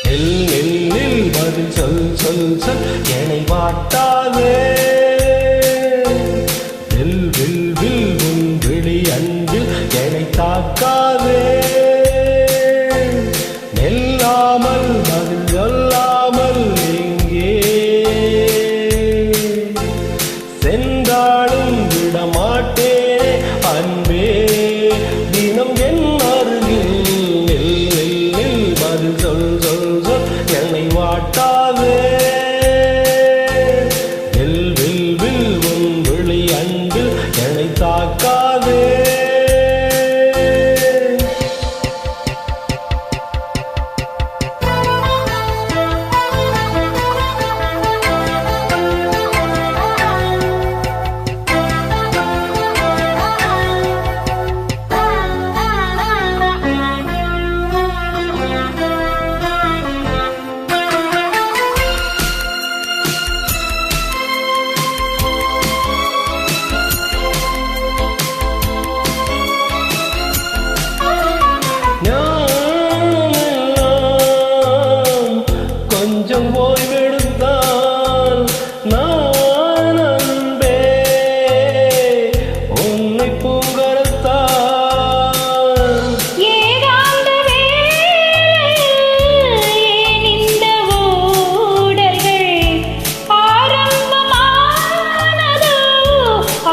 நில் நில் நில் பதில் சொல் சொல் சொல் என்னை வாட்டாதே. வில் வில் வில் உன் விழி அன்பில் என்னை தாக்காதே. நில்லாமல் பதில் சொல்லாமல் எங்கே சென்றாலும் விடமாட்டேனே அன்பே தினம் என் அருகில். நில் நில் நில் பதில் சொல் சொல் சொல் என்னை வாட்டாதே. வில் வில் வில் உன் விழி அன்பில் என்னை தாக்காதே. கொஞ்சம் ஓய்வெடுத்தால் நான் அன்பே உன்னை பூங்கரத்தான் ஏகாந்த வேளையில் இந்த ஊடல்கள் ஆரம்பமானதோ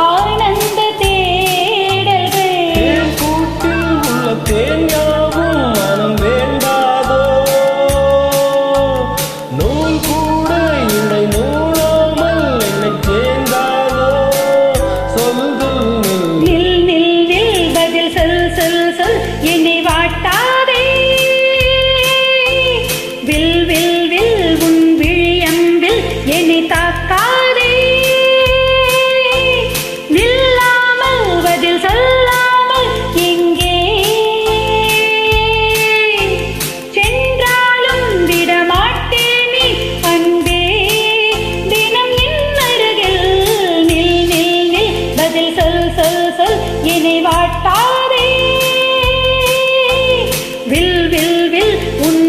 ஆனந்த தேடல்கள். தேன் கூட்டில் உள்ள தேன் யாவும் மனம் வேண்டாதோ. நூல் கூட இடை நூலாமல் என்னை சேர்ந்தாதோ. சொல் சொல் நில் நில் நில் பதில் சொல் சொல் சொல் என்னை வாட்டாதே. வில் வில் வில் உன் விழியம்பில் என்னை தாக்காதே. நில்லாமல் பதில் சொல்லாமல் எங்கே சென்றாலும் விடமாட்டேனே அன்பே தினம் என் அருகில். நில் நில் நில் பதில் சொல் சொல் சொல் என்னை வாட்டாதே. வில் வில் வில் உன்